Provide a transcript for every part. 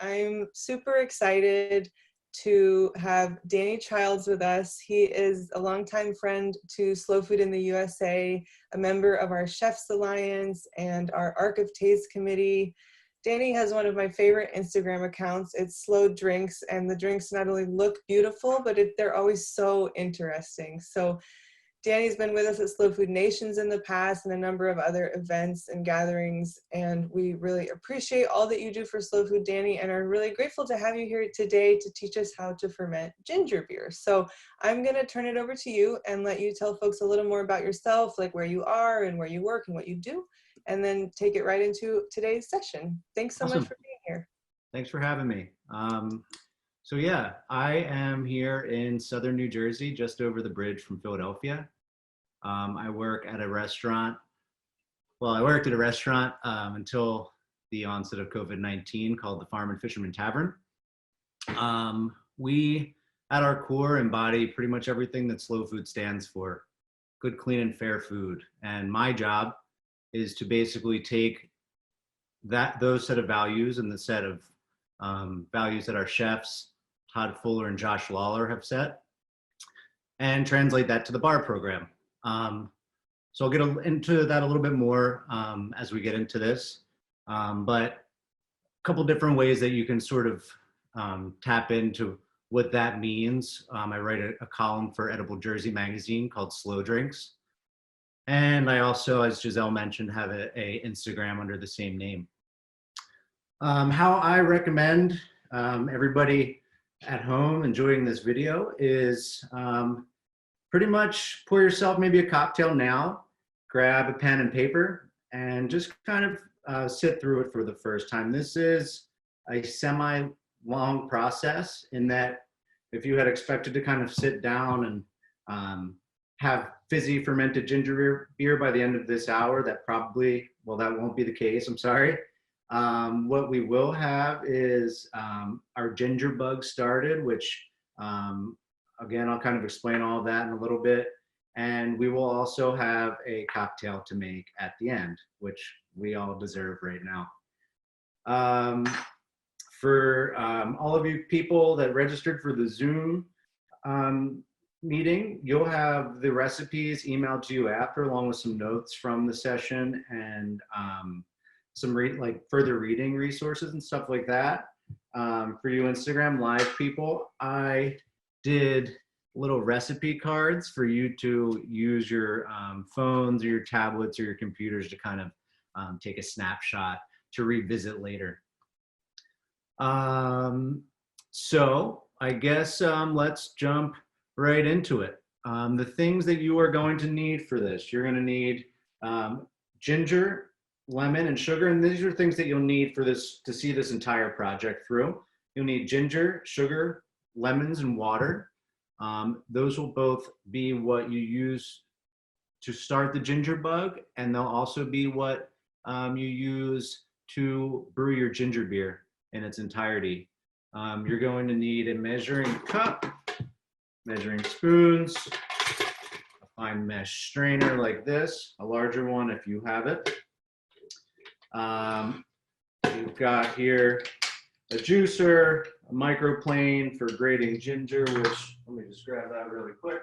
I'm super excited to have Danny Childs with us. He is a longtime friend to Slow Food in the USA, a member of our Chefs Alliance and our Arc of Taste Committee. Danny has one of my favorite Instagram accounts. It's Slow Drinks, and the drinks not only look beautiful, but they're always so interesting. So Danny's been with us at Slow Food Nations in the past and a number of other events and gatherings, and we really appreciate all that you do for Slow Food, Danny, and are really grateful to have you here today to teach us how to ferment ginger beer. So I'm going to turn it over to you and let you tell folks a little more about yourself, like where you are and where you work and what you do, and then take it right into today's session. Thanks so much for being here. Thanks for having me. So yeah, I am here in Southern New Jersey, just over the bridge from Philadelphia. I work at a restaurant. Well, I worked at a restaurant until the onset of COVID-19 called the Farm and Fisherman Tavern. We, at our core, embody pretty much everything that Slow Food stands for: good, clean, and fair food. And my job is to basically take those set of values and the set of values that our chefs, Todd Fuller and Josh Lawler, have set, and translate that to the bar program. So I'll get into that a little bit more as we get into this, but a couple different ways that you can sort of tap into what that means. I write a column for Edible Jersey magazine called Slow Drinks. And I also, as Giselle mentioned, have a Instagram under the same name. How I recommend everybody at home enjoying this video is pretty much pour yourself maybe a cocktail now, grab a pen and paper, and just kind of sit through it for the first time. This is a semi-long process in that if you had expected to kind of sit down and have fizzy fermented ginger beer by the end of this hour, that won't be the case, I'm sorry. What we will have is our ginger bug started, which again, I'll kind of explain all of that in a little bit. And we will also have a cocktail to make at the end, which we all deserve right now. For all of you people that registered for the Zoom meeting, you'll have the recipes emailed to you after, along with some notes from the session and some further reading resources and stuff like that. For you Instagram Live people, I did little recipe cards for you to use your phones or your tablets or your computers to kind of take a snapshot to revisit later. So I guess let's jump right into it. The things that you are going to need for this: you're going to need ginger, lemon, and sugar, and these are things that you'll need for this to see this entire project through. You'll need ginger, sugar, lemons, and water. Those will both be what you use to start the ginger bug, and they'll also be what you use to brew your ginger beer in its entirety. You're going to need a measuring cup, measuring spoons, a fine mesh strainer like this, a larger one if you have it. You've got here a juicer, a microplane for grating ginger, which, let me just grab that really quick.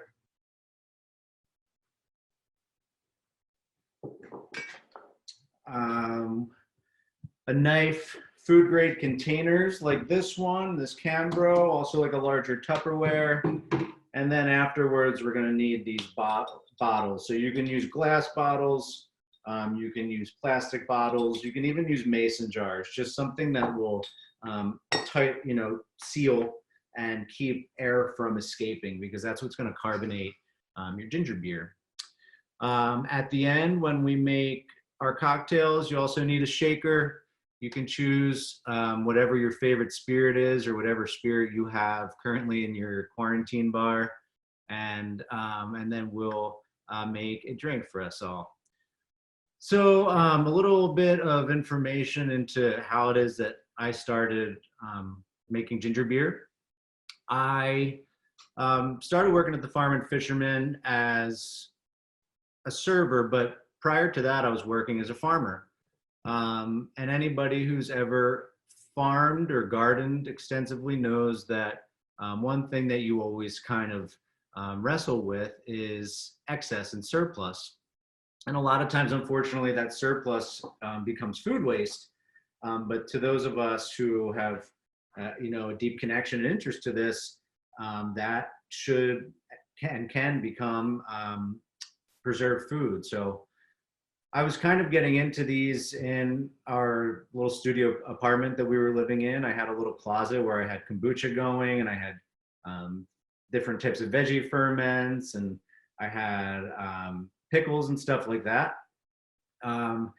A knife, food grade containers like this one, this Cambro, also like a larger Tupperware. And then afterwards, we're gonna need these bottles. So you can use glass bottles, you can use plastic bottles, you can even use mason jars, just something that will seal and keep air from escaping, because that's what's gonna carbonate your ginger beer. At the end, when we make our cocktails, you also need a shaker. You can choose whatever your favorite spirit is, or whatever spirit you have currently in your quarantine bar, and then we'll make a drink for us all. So a little bit of information into how it is that I started making ginger beer. I started working at the Farm and Fisherman as a server, but prior to that, I was working as a farmer. And anybody who's ever farmed or gardened extensively knows that one thing that you always kind of wrestle with is excess and surplus. And a lot of times, unfortunately, that surplus becomes food waste. But to those of us who have, a deep connection and interest to this, that can become preserved food. So I was kind of getting into these in our little studio apartment that we were living in. I had a little closet where I had kombucha going, and I had different types of veggie ferments, and I had pickles and stuff like that. And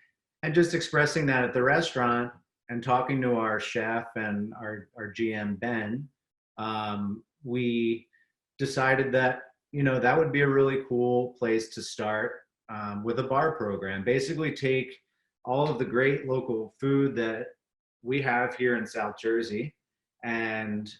just expressing that at the restaurant and talking to our chef and our GM, Ben, we decided that, that would be a really cool place to start with a bar program. Basically take all of the great local food that we have here in South Jersey and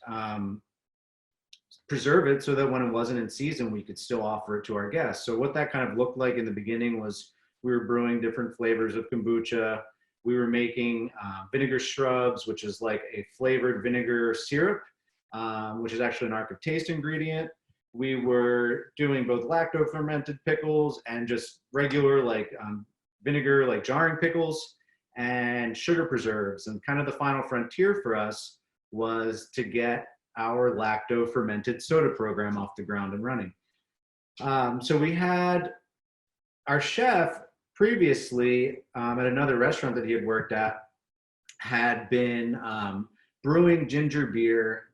preserve it so that when it wasn't in season, we could still offer it to our guests. So what that kind of looked like in the beginning was we were brewing different flavors of kombucha. We were making vinegar shrubs, which is like a flavored vinegar syrup, which is actually an Ark of Taste ingredient. We were doing both lacto fermented pickles and just regular vinegar, like jarring pickles, and sugar preserves. And kind of the final frontier for us was to get our lacto fermented soda program off the ground and running. So we had our chef previously at another restaurant that he had worked at had been brewing ginger beer,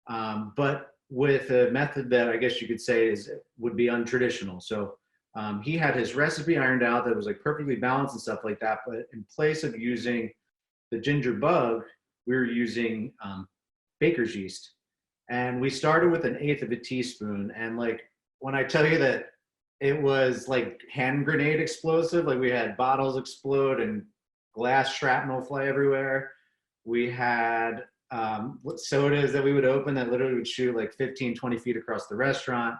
but with a method that I guess you could say would be untraditional. So he had his recipe ironed out that was like perfectly balanced and stuff like that. But in place of using the ginger bug, we were using baker's yeast. And we started with 1/8 of a teaspoon. And like, when I tell you that it was like hand grenade explosive, like we had bottles explode and glass shrapnel fly everywhere. We had sodas that we would open that literally would shoot like 15, 20 feet across the restaurant.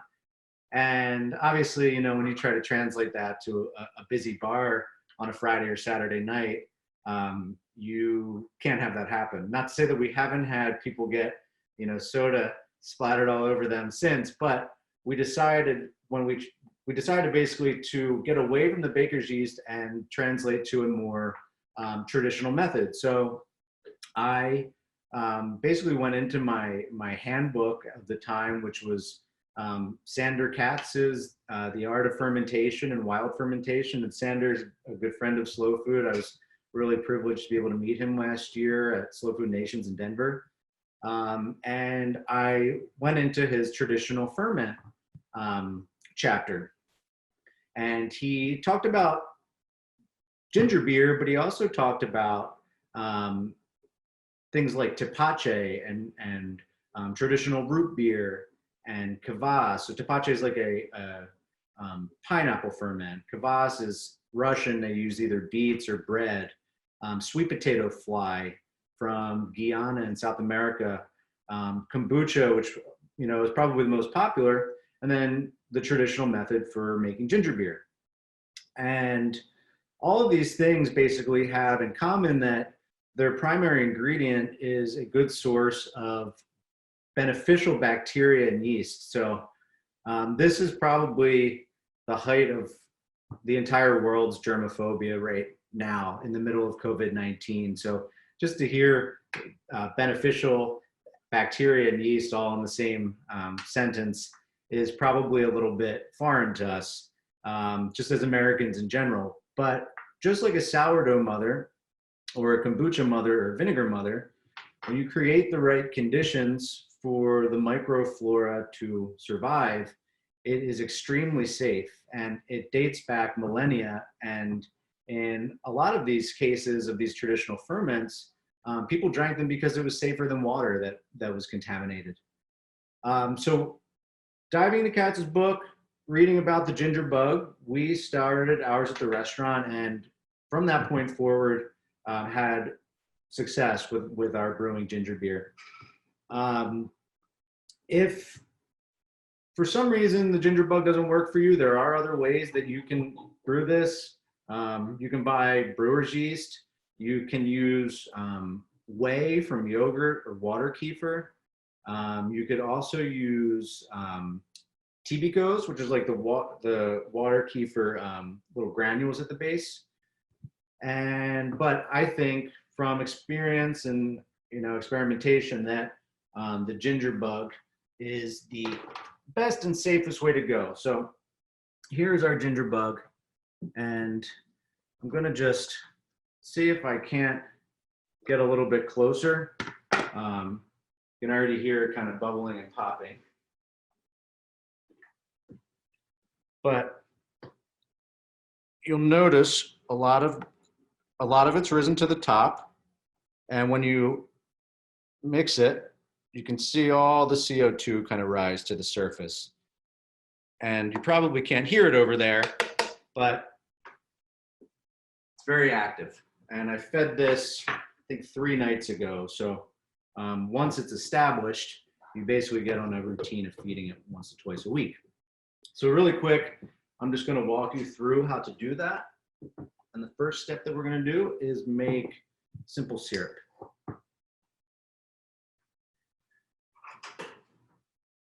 And obviously, when you try to translate that to a busy bar on a Friday or Saturday night, you can't have that happen. Not to say that we haven't had people get, soda splattered all over them since, but we decided we decided basically to get away from the baker's yeast and translate to a more traditional method. So I basically went into my handbook of the time, which was Sander Katz's The Art of Fermentation and Wild Fermentation. And Sander's a good friend of Slow Food. I was really privileged to be able to meet him last year at Slow Food Nations in Denver. And I went into his traditional ferment chapter. And he talked about ginger beer, but he also talked about things like tepache and traditional root beer and kvass. So tepache is like a pineapple ferment. Kvass is Russian. They use either beets or bread. Sweet potato fly from Guyana in South America. Kombucha, which is probably the most popular, and then the traditional method for making ginger beer. And all of these things basically have in common that their primary ingredient is a good source of beneficial bacteria and yeast. So this is probably the height of the entire world's germophobia right now in the middle of COVID-19. So just to hear beneficial bacteria and yeast all in the same sentence is probably a little bit foreign to us, just as Americans in general. But just like a sourdough mother or a kombucha mother or vinegar mother, when you create the right conditions for the microflora to survive, it is extremely safe, and it dates back millennia. And in a lot of these cases of these traditional ferments, people drank them because it was safer than water that was contaminated. So diving into Katz's book, reading about the ginger bug, we started ours at the restaurant, and from that point forward, had success with our brewing ginger beer. If for some reason the ginger bug doesn't work for you, there are other ways that you can brew this. You can buy brewer's yeast. You can use whey from yogurt or water kefir. You could also use Tibicos, which is like the water kefir little granules at the base. But I think from experience and experimentation that the ginger bug is the best and safest way to go. So here's our ginger bug, and I'm gonna just see if I can't get a little bit closer. You can already hear it kind of bubbling and popping. But you'll notice a lot of it's risen to the top, and when you mix it, you can see all the CO2 kind of rise to the surface. And you probably can't hear it over there, but it's very active. And I fed this, I think 3 nights ago. So once it's established, you basically get on a routine of feeding it once or twice a week. So really quick, I'm just gonna walk you through how to do that. And the first step that we're gonna do is make simple syrup.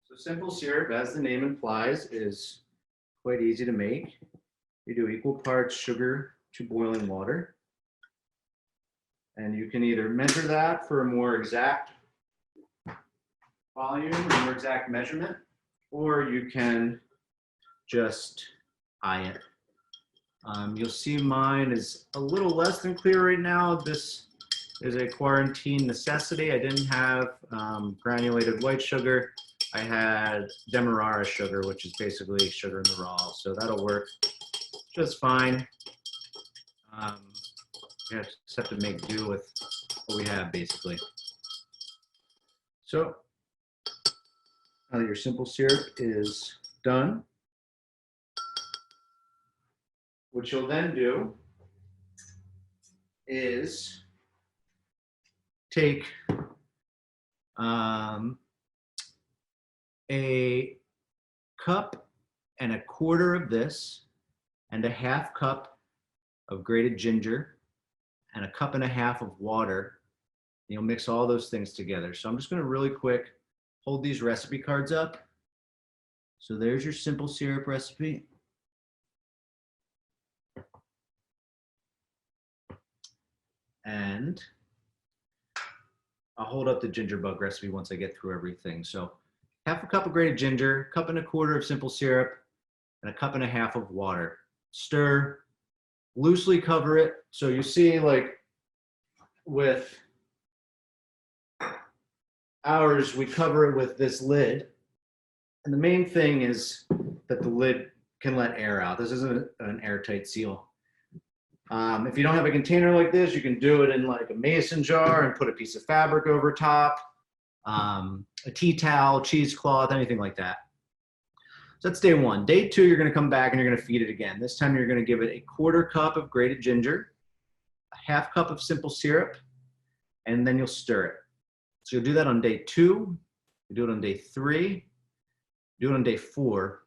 So simple syrup, as the name implies, is quite easy to make. You do equal parts sugar to boiling water. And you can either measure that for a more exact volume or more exact measurement, or you can just eye it. You'll see mine is a little less than clear right now. This is a quarantine necessity. I didn't have granulated white sugar. I had Demerara sugar, which is basically sugar in the raw. So that'll work just fine. You just have to make do with what we have, basically. So now that your simple syrup is done, what you'll then do is take a cup and a quarter of this and a half cup of grated ginger and a cup and a half of water. You'll mix all those things together. So I'm just going to really quick hold these recipe cards up. So there's your simple syrup recipe. And I'll hold up the ginger bug recipe once I get through everything. So half a cup of grated ginger, cup and a quarter of simple syrup, and a cup and a half of water. Stir, loosely cover it. So you see, like with ours, we cover it with this lid. And the main thing is that the lid can let air out. This isn't an airtight seal. If you don't have a container like this, you can do it in like a mason jar and put a piece of fabric over top, a tea towel, cheesecloth, anything like that. So that's day 1. Day 2, you're going to come back and you're going to feed it again. This time you're going to give it a quarter cup of grated ginger, a half cup of simple syrup, and then you'll stir it. So you'll do that on day 2, you do it on day 3, do it on day 4.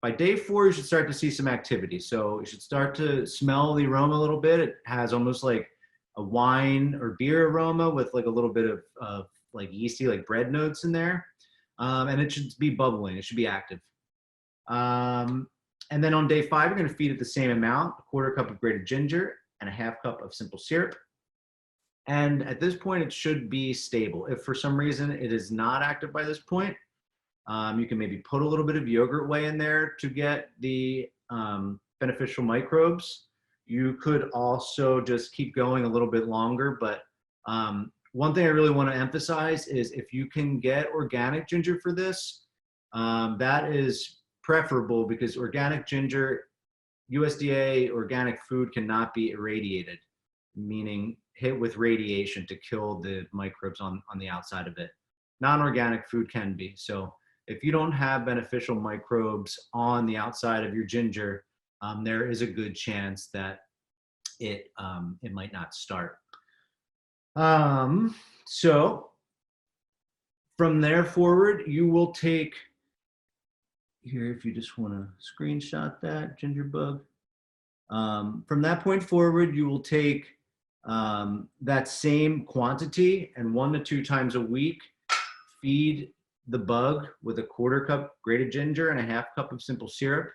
By day 4, you should start to see some activity. So you should start to smell the aroma a little bit. It has almost like a wine or beer aroma with like a little bit of like yeasty, like bread notes in there. And it should be bubbling. It should be active. And then on day 5, you're going to feed it the same amount, a quarter cup of grated ginger and a half cup of simple syrup. And at this point, it should be stable. If for some reason it is not active by this point, you can maybe put a little bit of yogurt whey in there to get the beneficial microbes. You could also just keep going a little bit longer, but one thing I really want to emphasize is if you can get organic ginger for this, that is preferable because organic ginger, USDA organic food cannot be irradiated, meaning hit with radiation to kill the microbes on the outside of it. Non-organic food can be. So if you don't have beneficial microbes on the outside of your ginger, there is a good chance that it might not start. So from there forward, you will take, here if you just want to screenshot that ginger bug. From that point forward, you will take that same quantity and 1 to 2 times a week, feed the bug with a 1/4 cup grated ginger and a 1/2 cup of simple syrup.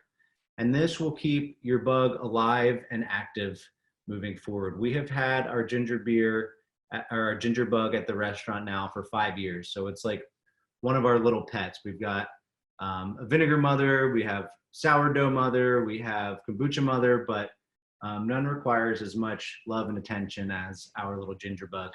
And this will keep your bug alive and active moving forward. We have had our ginger beer, our ginger bug at the restaurant now for 5 years. So it's like one of our little pets. We've got a vinegar mother, we have sourdough mother, we have kombucha mother, but none requires as much love and attention as our little ginger bug.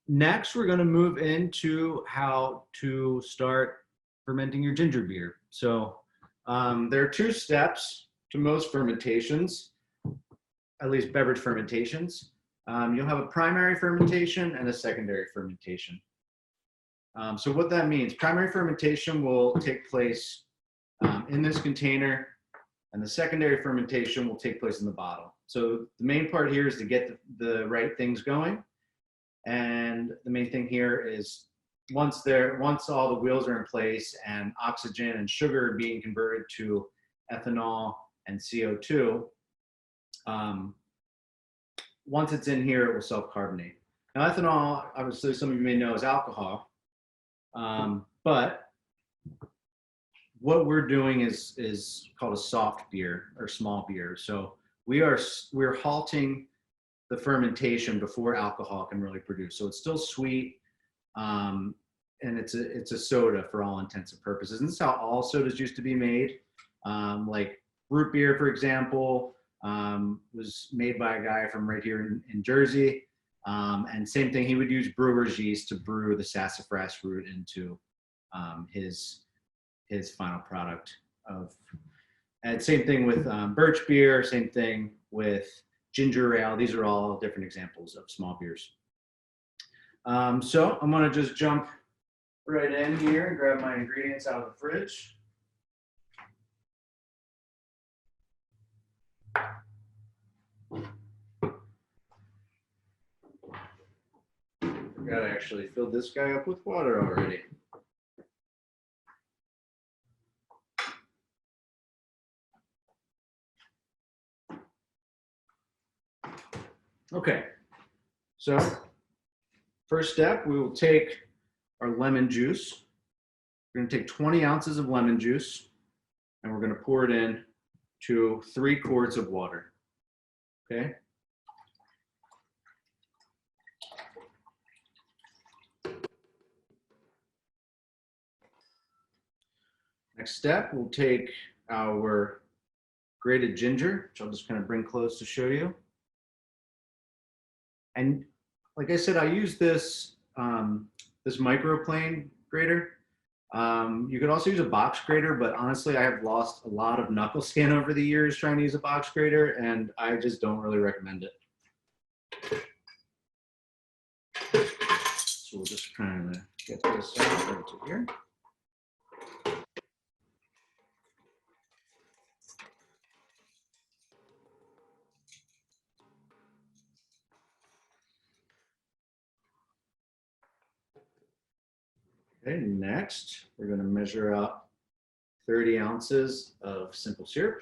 Next, we're going to move into how to start fermenting your ginger beer. So there are 2 steps to most fermentations, at least beverage fermentations. You'll have a primary fermentation and a secondary fermentation. So what that means, primary fermentation will take place in this container, and the secondary fermentation will take place in the bottle. So the main part here is to get the right things going. And the main thing here is once all the wheels are in place and oxygen and sugar are being converted to ethanol and CO2, once it's in here, it will self-carbonate. Now, ethanol, obviously, some of you may know, is alcohol. But what we're doing is called a soft beer or small beer. So we're halting the fermentation before alcohol can really produce. So it's still sweet, and it's a soda for all intents and purposes. And this is how all sodas used to be made. Like root beer, for example, was made by a guy from right here in Jersey. And same thing, he would use brewer's yeast to brew the sassafras root into his final product and same thing with birch beer, same thing with ginger ale. These are all different examples of small beers. So I'm gonna just jump right in here and grab my ingredients out of the fridge. Forgot I actually filled this guy up with water already. Okay, so first step, we will take our lemon juice. We're gonna take 20 ounces of lemon juice and we're gonna pour it in to 3 quarts of water, okay? Next step, we'll take our grated ginger, which I'll just kind of bring close to show you. And like I said, I use this, this microplane grater. You could also use a box grater, but honestly, I have lost a lot of knuckle skin over the years trying to use a box grater, and I just don't really recommend it. So we'll just kind of get this out into here. Okay, next, we're going to measure out 30 ounces of simple syrup.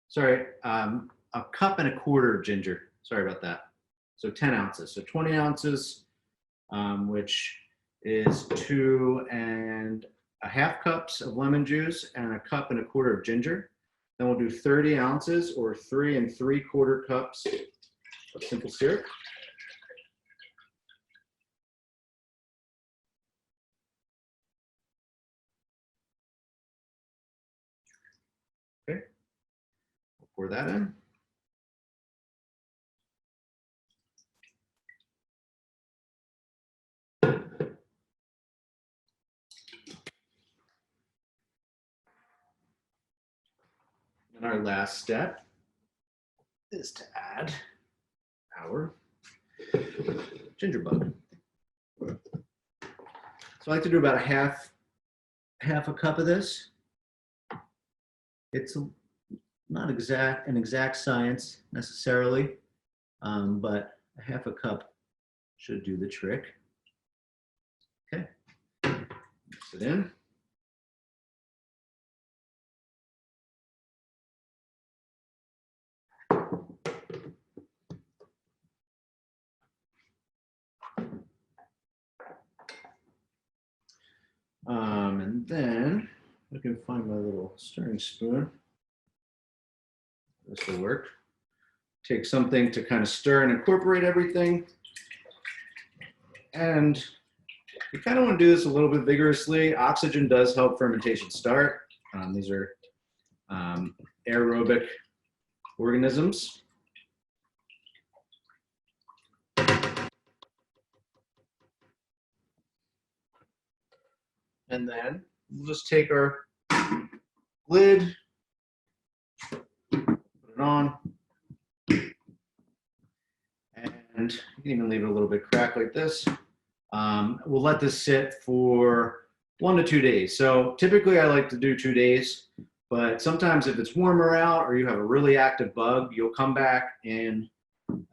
Sorry, a cup and a quarter of ginger. Sorry about that. So 10 ounces. So 20 ounces, which is 2.5 cups of lemon juice and a cup and a quarter of ginger. Then we'll do 30 ounces or 3 3/4 cups of simple syrup. Okay, we'll pour that in. And our last step is to add our ginger bug. So I like to do about a half a cup of this. It's not an exact science necessarily, but a half a cup should do the trick. Okay, mix it in. then I can find my little stirring spoon. This will work. Take something to kind of stir and incorporate everything. And you kind of want to do this a little bit vigorously. Oxygen does help fermentation start. These are aerobic organisms. And then we'll just take our lid, put it on, and you can even leave it a little bit cracked like this. We'll let this sit for 1 to 2 days. So typically I like to do 2 days, but sometimes if it's warmer out or you have a really active bug, you'll come back in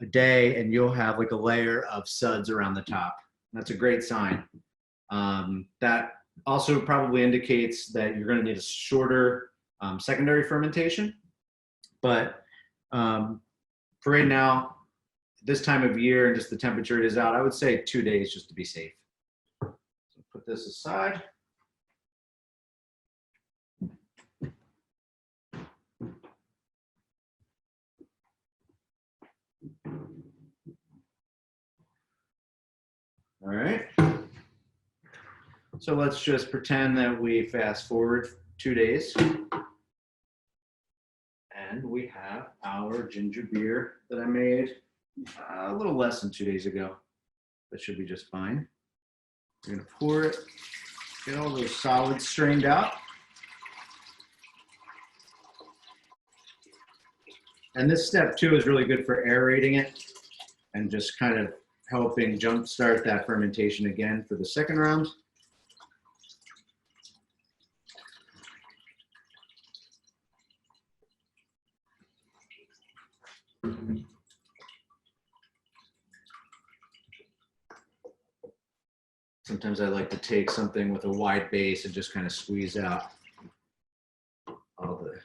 a day and you'll have like a layer of suds around the top. That's a great sign. That also probably indicates that you're going to need a shorter secondary fermentation. But for right now, this time of year and just the temperature it is out, I would say 2 days just to be safe. So put this aside. All right. So let's just pretend that we fast forward 2 days. And we have our ginger beer that I made a little less than 2 days ago. That should be just fine. We're gonna pour it, get all those solids strained out. And this step too is really good for aerating it and just kind of helping jumpstart that fermentation again for the second round. Sometimes I like to take something with a wide base and just kind of squeeze out all the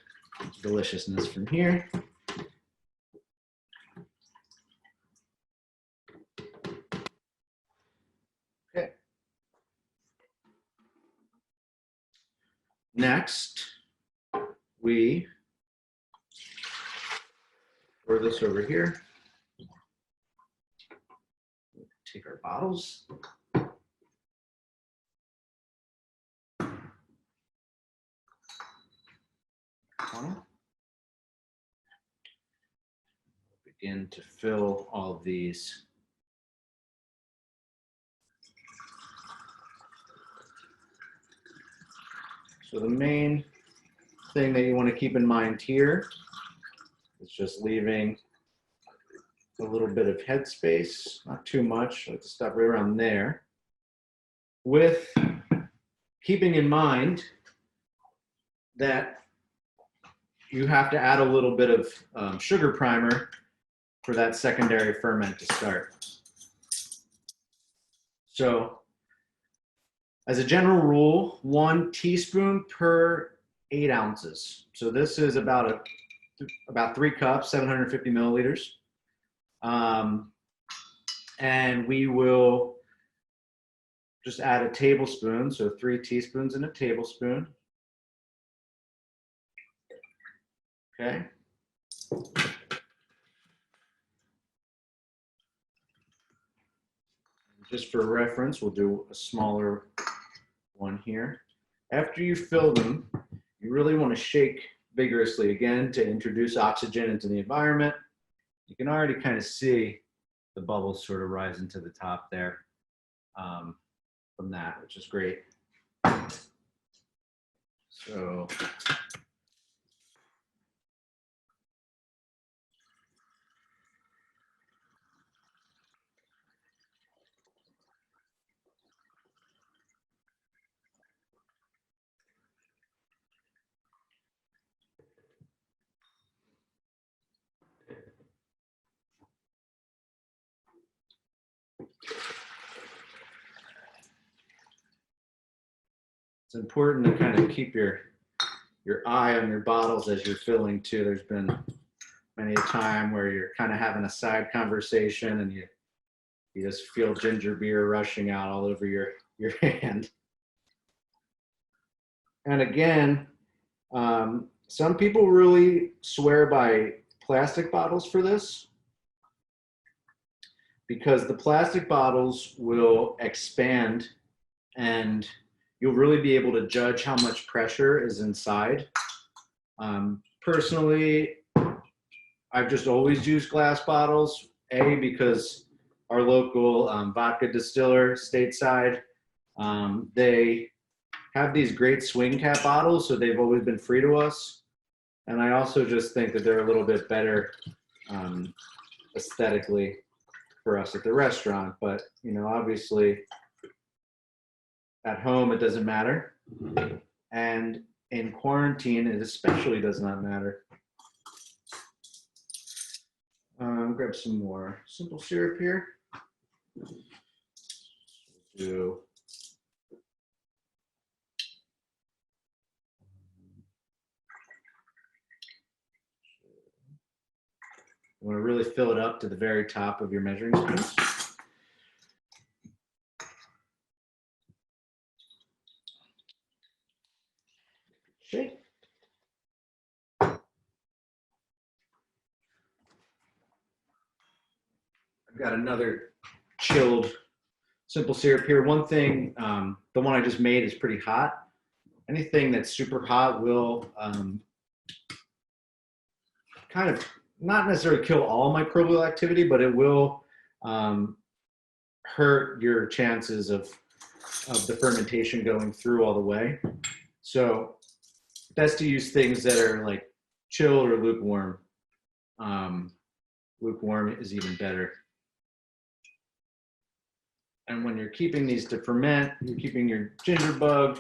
deliciousness from here. Okay. Next, we pour this over here. Take our bottles. Begin to fill all of these. So the main thing that you want to keep in mind here is just leaving a little bit of headspace, not too much, like to stop right around there, with keeping in mind that you have to add a little bit of sugar primer for that secondary ferment to start. So as a general rule, 1 teaspoon per 8 ounces. So this is about 3 cups, 750 milliliters. And we will just add a tablespoon, so 3 teaspoons and a tablespoon. Okay. Just for reference, we'll do a smaller one here. After you fill them, you really want to shake vigorously again to introduce oxygen into the environment. You can already kind of see the bubbles sort of rising to the top there from that, which is great. So it's important to kind of keep your eye on your bottles as you're filling too. There's been many a time where you're kind of having a side conversation and you just feel ginger beer rushing out all over your hand. And again, some people really swear by plastic bottles for this, because the plastic bottles will expand and you'll really be able to judge how much pressure is inside. Personally, I've just always used glass bottles, because our local vodka distiller stateside, they have these great swing cap bottles, so they've always been free to us. And I also just think that they're a little bit better aesthetically for us at the restaurant. But, you know, obviously at home, it doesn't matter. And in quarantine, it especially does not matter. Grab some more simple syrup here. Do you want to really fill it up to the very top of your measuring spoons. Okay. I've got another chilled simple syrup here. One thing, the one I just made is pretty hot. Anything that's super hot will kind of not necessarily kill all microbial activity, but it will hurt your chances of the fermentation going through all the way. So best to use things that are like chilled or lukewarm. Lukewarm is even better. And when you're keeping these to ferment, you're keeping your ginger bug,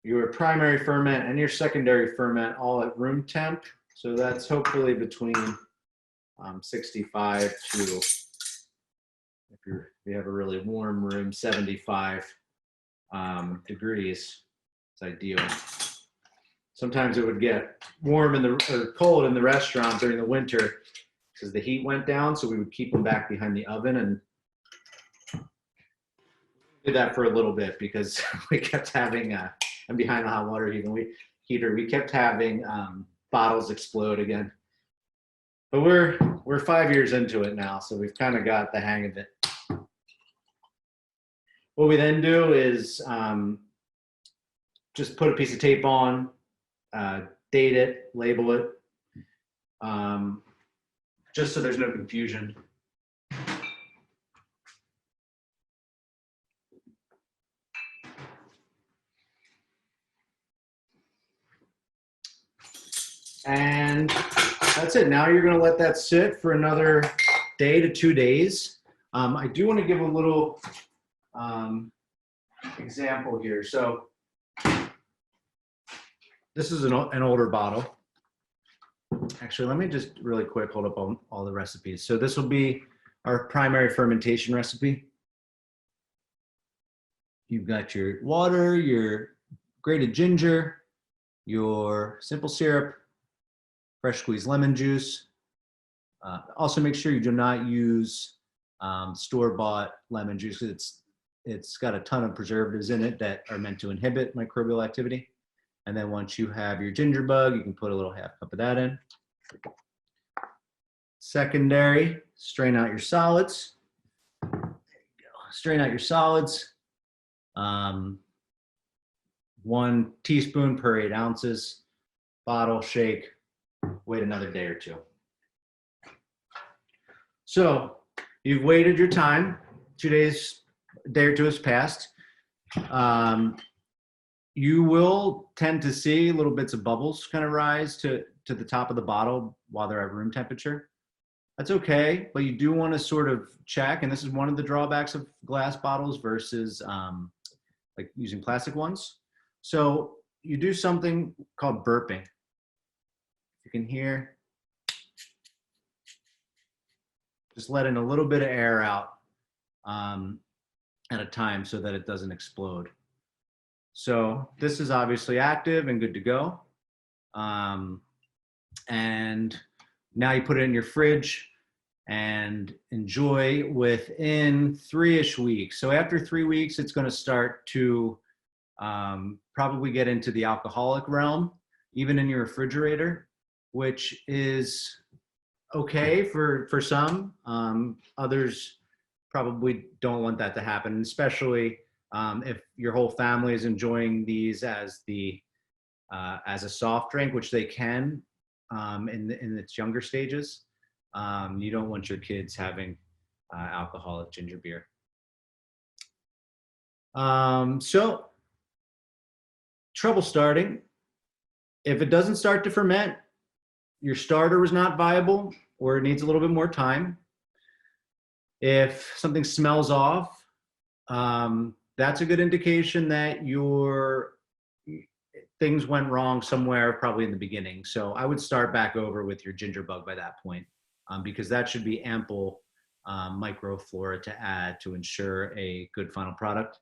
your primary ferment, and your secondary ferment all at room temp. So that's hopefully between 65 to, if you have a really warm room, 75 degrees. It's ideal. Sometimes it would get warm or cold in the restaurant during the winter because the heat went down. So we would keep them back behind the oven, and did that for a little bit because we kept having and behind the hot water heater, we kept having bottles explode again. But we're 5 years into it now, so we've kind of got the hang of it. What we then do is just put a piece of tape on, date it, label it, just so there's no confusion. And that's it. Now you're going to let that sit for another day to 2 days. I do want to give a little example here. So this is an older bottle. Actually, let me just really quick hold up all the recipes. So this will be our primary fermentation recipe. You've got your water, your grated ginger, your simple syrup, fresh squeezed lemon juice. Also make sure you do not use store-bought lemon juice. It's got a ton of preservatives in it that are meant to inhibit microbial activity. And then once you have your ginger bug, you can put a little half cup of that in. Secondary, strain out your solids. There you go. Strain out your solids. 1 teaspoon per 8 ounces. Bottle, shake. Wait another day or 2. So you've waited your time. 2 days, a day or 2 has passed. You will tend to see little bits of bubbles kind of rise to the top of the bottle while they're at room temperature. That's okay, but you do want to sort of check, and this is one of the drawbacks of glass bottles versus like using plastic ones. So you do something called burping. You can hear, just letting a little bit of air out at a time so that it doesn't explode. So this is obviously active and good to go. And now you put it in your fridge and enjoy within 3-ish weeks. So after 3 weeks, it's going to start to Probably get into the alcoholic realm, even in your refrigerator, which is okay for some. Others probably don't want that to happen, especially if your whole family is enjoying these as a soft drink, which they can in its younger stages. You don't want your kids having alcoholic ginger beer. So trouble starting. If it doesn't start to ferment, your starter was not viable or it needs a little bit more time. If something smells off, that's a good indication that your things went wrong somewhere probably in the beginning. So I would start back over with your ginger bug by that point, because that should be ample microflora to add to ensure a good final product.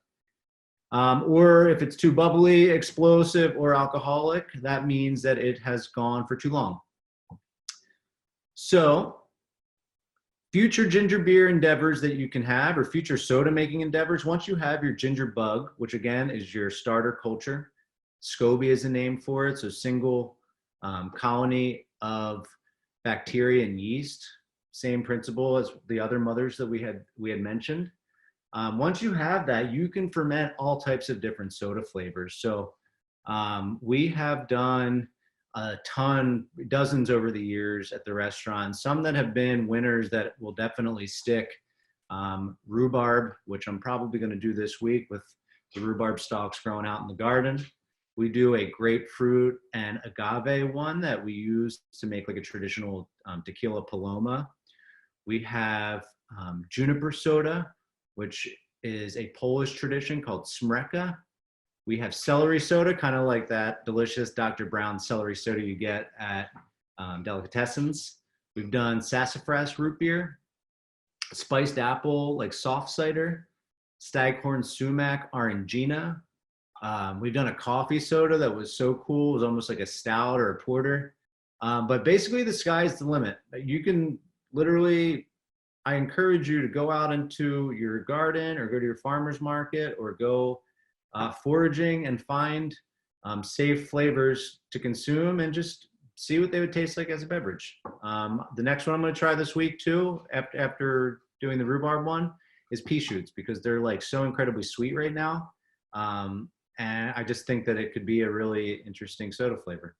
Or if it's too bubbly, explosive, or alcoholic, that means that it has gone for too long. So future ginger beer endeavors that you can have, or future soda making endeavors, once you have your ginger bug, which again is your starter culture, SCOBY is the name for it, so single colony of bacteria and yeast, same principle as the other mothers that we had mentioned. Once you have that, you can ferment all types of different soda flavors. So we have done a ton, dozens over the years at the restaurant, some that have been winners that will definitely stick. Rhubarb, which I'm probably going to do this week with the rhubarb stalks growing out in the garden. We do a grapefruit and agave one that we use to make like a traditional tequila paloma. We have juniper soda, which is a Polish tradition called smreka. We have celery soda, kind of like that delicious Dr. Brown celery soda you get at delicatessens. We've done sassafras root beer, spiced apple, like soft cider, staghorn sumac orangina. We've done a coffee soda that was so cool. It was almost like a stout or a porter. But basically the sky's the limit. You can literally, I encourage you to go out into your garden or go to your farmer's market or go foraging and find safe flavors to consume and just see what they would taste like as a beverage. The next one I'm going to try this week too, after doing the rhubarb one, is pea shoots, because they're like so incredibly sweet right now. And I just think that it could be a really interesting soda flavor.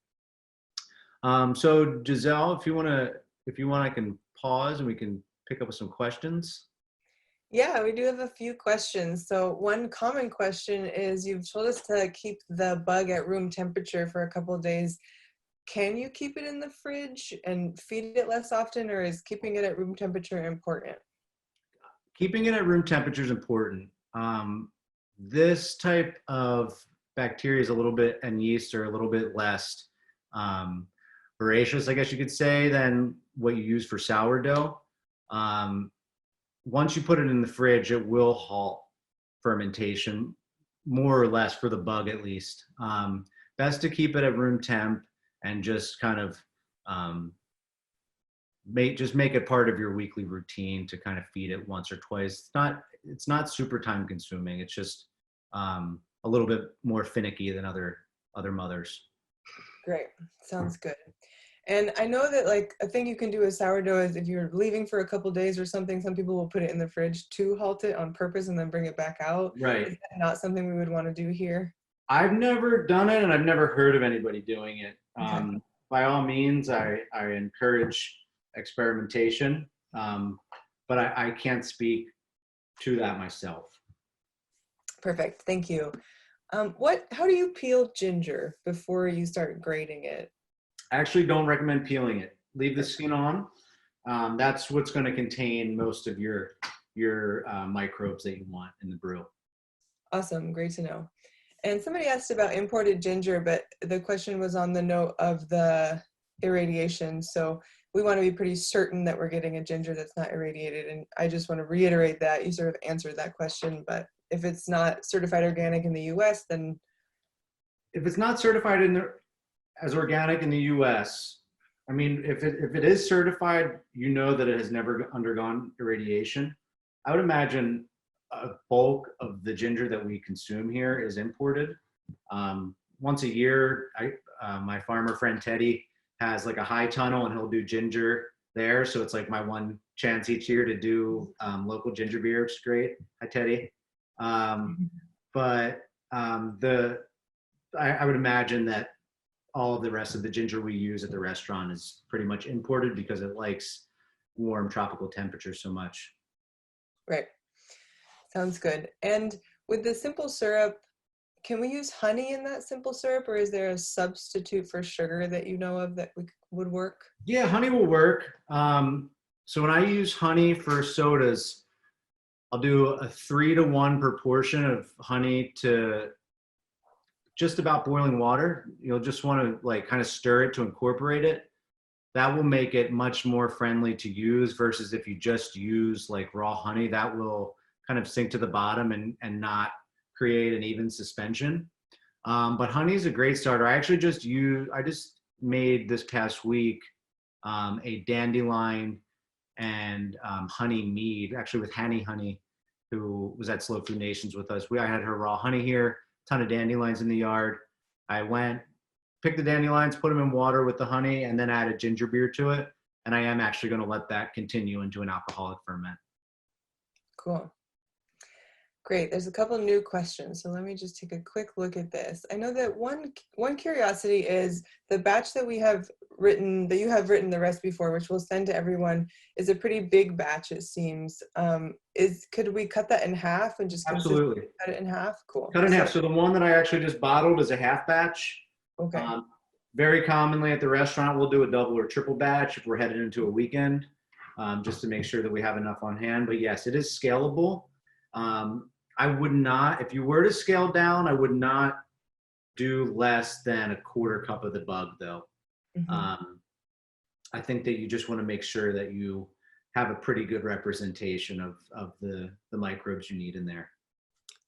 So Giselle, if you want, I can pause and we can pick up with some questions. Yeah, we do have a few questions. So one common question is, you've told us to keep the bug at room temperature for a couple of days. Can you keep it in the fridge and feed it less often, or is keeping it at room temperature important? Keeping it at room temperature is important. This type of bacteria is a little bit, and yeast are a little bit less voracious, I guess you could say, than what you use for sourdough. Once you put it in the fridge, it will halt fermentation, more or less, for the bug at least. Best to keep it at room temp and just kind of make it part of your weekly routine to kind of feed it once or twice. It's not super time consuming. It's just a little bit more finicky than other mothers. Great, sounds good. And I know that like a thing you can do with sourdough is if you're leaving for a couple days or something, some people will put it in the fridge to halt it on purpose and then bring it back out. Right. Is that not something we would want to do here? I've never done it, and I've never heard of anybody doing it. Okay. By all means, I encourage experimentation, but I can't speak to that myself. Perfect, thank you. How do you peel ginger before you start grating it? I actually don't recommend peeling it. Leave the skin on. That's what's going to contain most of your microbes that you want in the brew. Awesome, great to know. And somebody asked about imported ginger, but the question was on the note of the irradiation. So we want to be pretty certain that we're getting a ginger that's not irradiated. And I just want to reiterate that you sort of answered that question, but if it's not certified organic in the US, then... If it's not certified as organic in the US, I mean, if it is certified, you know that it has never undergone irradiation. I would imagine a bulk of the ginger that we consume here is imported. Once a year, my farmer friend Teddy has like a high tunnel, and he'll do ginger there. So it's like my one chance each year to do local ginger beer, which is great. Hi, Teddy. But I would imagine that all of the rest of the ginger we use at the restaurant is pretty much imported because it likes warm tropical temperatures so much. Right. Sounds good. And with the simple syrup, can we use honey in that simple syrup, or is there a substitute for sugar that you know of that would work? Yeah, honey will work. So when I use honey for sodas, I'll do a 3-to-1 proportion of honey to just about boiling water. You'll just want to like kind of stir it to incorporate it. That will make it much more friendly to use versus if you just use like raw honey, that will kind of sink to the bottom and not create an even suspension. But honey is a great starter. I just made this past week a dandelion and honey mead, actually with Hanny Honey, who was at Slow Food Nations with us. I had her raw honey here, ton of dandelions in the yard. I went, picked the dandelions, put them in water with the honey, and then added ginger beer to it. And I am actually going to let that continue into an alcoholic ferment. Cool. Great. There's a couple new questions, so let me just take a quick look at this. I know that one curiosity is the batch that you have written the recipe for, which we'll send to everyone, is a pretty big batch, it seems. Could we cut that in half and just Absolutely cut it in half? Cool. Cut in half. So the one that I actually just bottled is a half batch. Okay. Very commonly at the restaurant, we'll do a double or triple batch if we're headed into a weekend, just to make sure that we have enough on hand. But yes, it is scalable. I would not, if you were to scale down, I would not do less than a quarter cup of the bug though. Mm-hmm. I think that you just want to make sure that you have a pretty good representation of the microbes you need in there.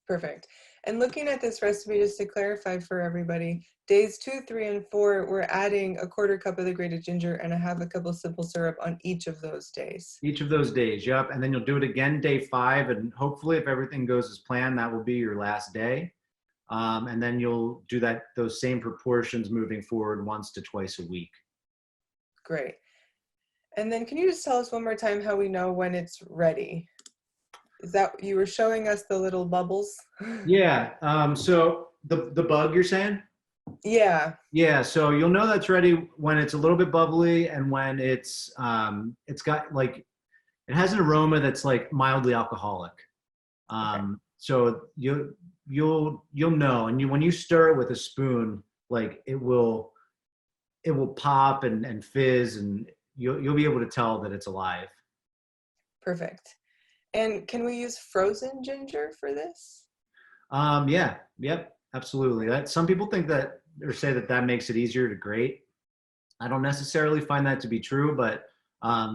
Perfect. And looking at this recipe, just to clarify for everybody, days 2, 3, and 4, we're adding a quarter cup of the grated ginger and a half a cup of simple syrup on each of those days. Each of those days, yep. And then you'll do it again day 5, and hopefully if everything goes as planned, that will be your last day. And then you'll do those same proportions moving forward once to twice a week. Great. And then can you just tell us one more time how we know when it's ready? Is that, you were showing us the little bubbles? Yeah, so the bug you're saying? Yeah. Yeah, so you'll know that's ready when it's a little bit bubbly and when it's got like, it has an aroma that's like mildly alcoholic. Okay. So you'll know, and when you stir it with a spoon, like it will pop and fizz, and you'll be able to tell that it's alive. Perfect. And can we use frozen ginger for this? Yeah, yep, absolutely. Some people think that, or say that makes it easier to grate. I don't necessarily find that to be true, but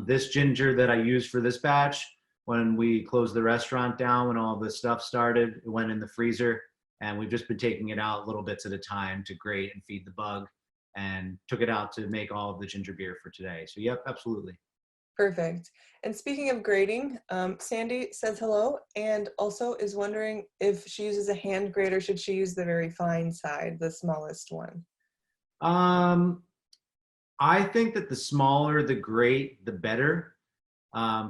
this ginger that I used for this batch, when we closed the restaurant down, when all this stuff started, it went in the freezer, and we've just been taking it out little bits at a time to grate and feed the bug, and took it out to make all of the ginger beer for today. So yep, absolutely. Perfect. And speaking of grating, Sandy says hello and also is wondering if she uses a hand grate or should she use the very fine side, the smallest one? I think that the smaller the grate, the better.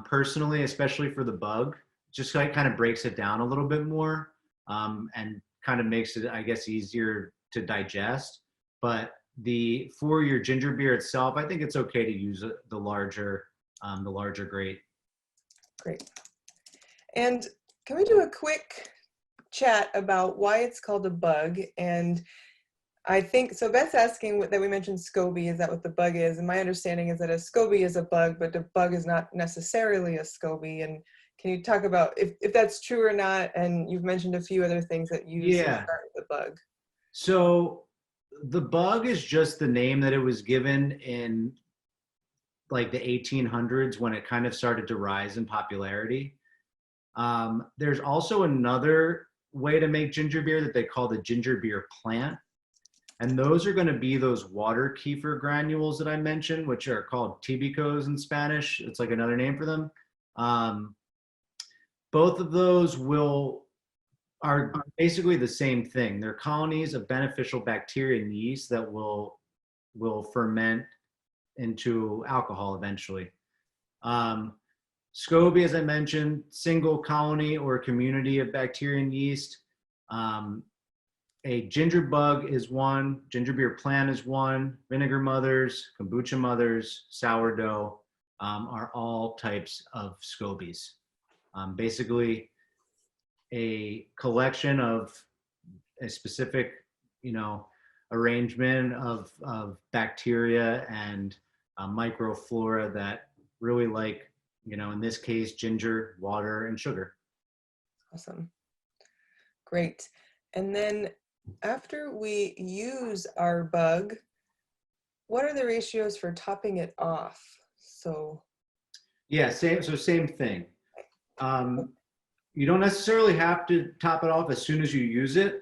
Personally, especially for the bug, just like kind of breaks it down a little bit more, and kind of makes it, I guess, easier to digest. But for your ginger beer itself, I think it's okay to use the larger grate. Great. And can we do a quick chat about why it's called a bug? And I think, so Beth's asking that we mentioned SCOBY, is that what the bug is? And my understanding is that a SCOBY is a bug, but the bug is not necessarily a SCOBY. And can you talk about if that's true or not? And you've mentioned a few other things that you use to start with the bug. So the bug is just the name that it was given in like the 1800s when it kind of started to rise in popularity. There's also another way to make ginger beer that they call the ginger beer plant. And those are going to be those water kefir granules that I mentioned, which are called tibicos in Spanish. It's like another name for them. Both of those are basically the same thing. They're colonies of beneficial bacteria and yeast that will ferment into alcohol eventually. SCOBY, as I mentioned, single colony or community of bacteria and yeast. A ginger bug is one, ginger beer plant is one, vinegar mothers, kombucha mothers, sourdough are all types of SCOBYs. Basically, a collection of a specific, arrangement of bacteria and microflora that really like, in this case, ginger, water, and sugar. Awesome. Great. And then after we use our bug, what are the ratios for topping it off? So yeah, same thing. You don't necessarily have to top it off as soon as you use it.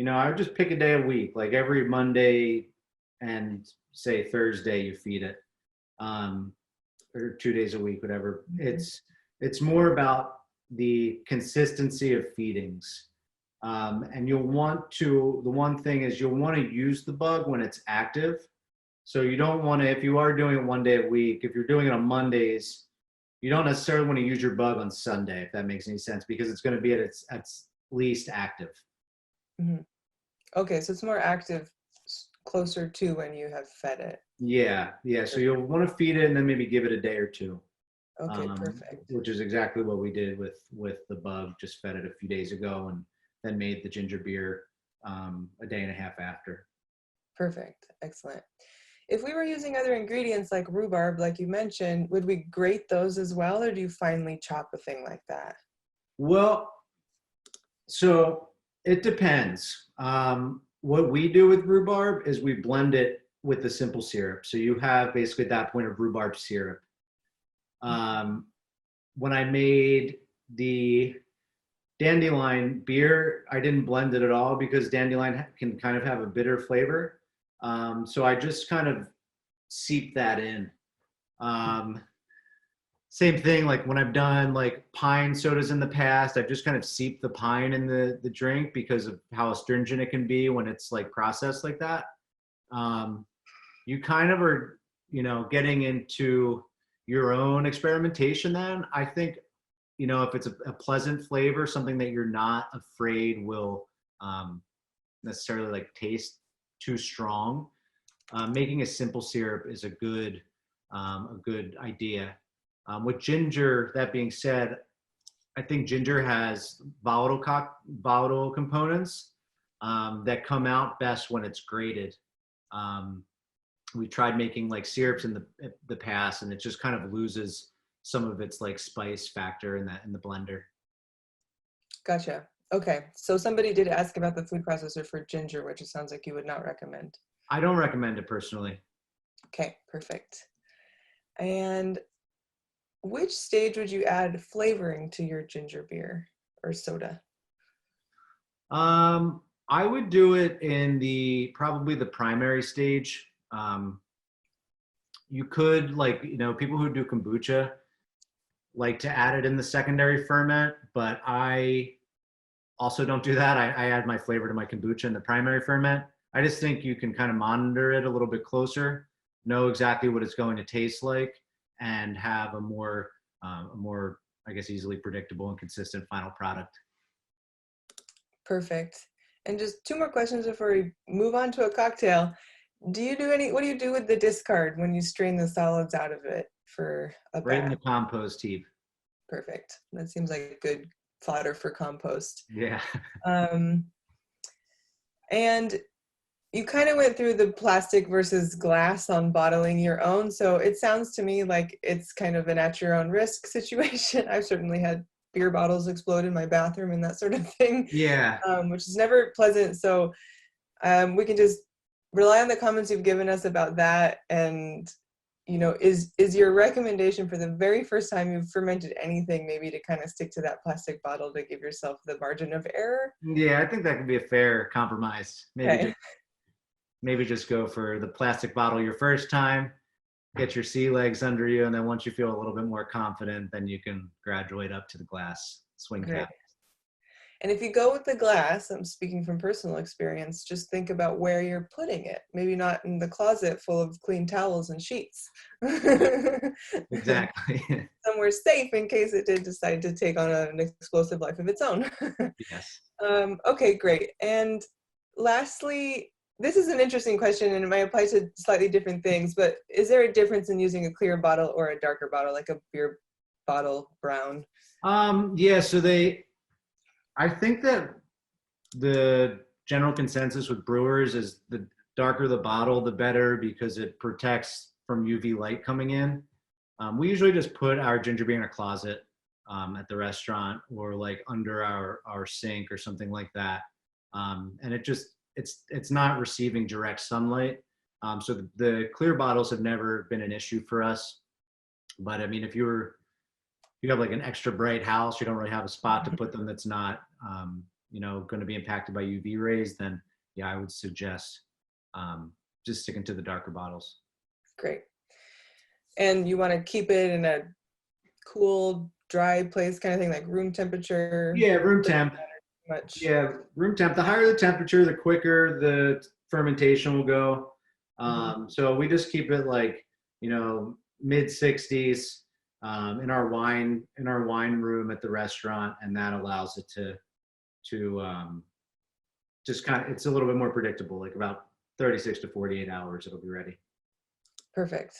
I would just pick a day a week, like every Monday and say Thursday you feed it, or 2 days a week, whatever. It's more about the consistency of feedings. And the one thing is you'll want to use the bug when it's active. So you don't want to, if you are doing it 1 day a week, if you're doing it on Mondays, you don't necessarily want to use your bug on Sunday, if that makes any sense, because it's going to be at its least active. Mm-hmm. Okay, so it's more active closer to when you have fed it. Yeah. So you'll want to feed it and then maybe give it a day or two. Okay, perfect. Which is exactly what we did with the bug. Just fed it a few days ago and then made the ginger beer a day and a half after. Perfect. Excellent. If we were using other ingredients like rhubarb, like you mentioned, would we grate those as well, or do you finely chop a thing like that? Well, so it depends. What we do with rhubarb is we blend it with the simple syrup. So you have basically at that point of rhubarb syrup. When I made the dandelion beer, I didn't blend it at all because dandelion can kind of have a bitter flavor. So I just kind of seeped that in. Same thing, like when I've done like pine sodas in the past, I've just kind of seeped the pine in the drink because of how astringent it can be when it's like processed like that. You kind of are, getting into your own experimentation then. I think, if it's a pleasant flavor, something that you're not afraid will necessarily like taste too strong, making a simple syrup is a good idea. With ginger, that being said, I think ginger has volatile components that come out best when it's grated. We tried making like syrups in the past, and it just kind of loses some of its like spice factor in the blender. Gotcha. Okay, so somebody did ask about the food processor for ginger, which it sounds like you would not recommend. I don't recommend it personally. Okay, perfect. And which stage would you add flavoring to your ginger beer or soda? I would do it in probably the primary stage. You could people who do kombucha like to add it in the secondary ferment, but I also don't do that. I add my flavor to my kombucha in the primary ferment. I just think you can kind of monitor it a little bit closer, know exactly what it's going to taste like, and have a more, I guess, easily predictable and consistent final product. Perfect. And just two more questions before we move on to a cocktail. What do you do with the discard when you strain the solids out of it for a bath? Right in the compost heap. Perfect. That seems like a good fodder for compost. Yeah. And you kind of went through the plastic versus glass on bottling your own. So it sounds to me like it's kind of an at your own risk situation. I've certainly had beer bottles explode in my bathroom and that sort of thing. Yeah. Which is never pleasant. So we can just rely on the comments you've given us about that. And, is your recommendation for the very first time you've fermented anything, maybe to kind of stick to that plastic bottle to give yourself the margin of error? Yeah, I think that could be a fair compromise. Maybe just go for the plastic bottle your first time, get your sea legs under you, and then once you feel a little bit more confident, then you can graduate up to the glass swing cap. And if you go with the glass, I'm speaking from personal experience, just think about where you're putting it. Maybe not in the closet full of clean towels and sheets. Exactly. Somewhere safe in case it did decide to take on an explosive life of its own. Yes. Okay, great. And lastly, this is an interesting question and it might apply to slightly different things, but is there a difference in using a clear bottle or a darker bottle, like a beer bottle brown? Yeah, I think that the general consensus with brewers is the darker the bottle, the better because it protects from UV light coming in. We usually just put our ginger beer in a closet at the restaurant or like under our sink or something like that. And it's not receiving direct sunlight. So the clear bottles have never been an issue for us. But I mean, if you have like an extra bright house, you don't really have a spot to put them that's not, going to be impacted by UV rays, then yeah, I would suggest just sticking to the darker bottles. Great. And you want to keep it in a cool, dry place, kind of thing, like room temperature? Yeah, room temp. Much. Yeah, room temp. The higher the temperature, the quicker the fermentation will go. So we just keep it like, mid 60s in our wine room at the restaurant, and that allows it to just kind of, it's a little bit more predictable, like about 36 to 48 hours it'll be ready. Perfect.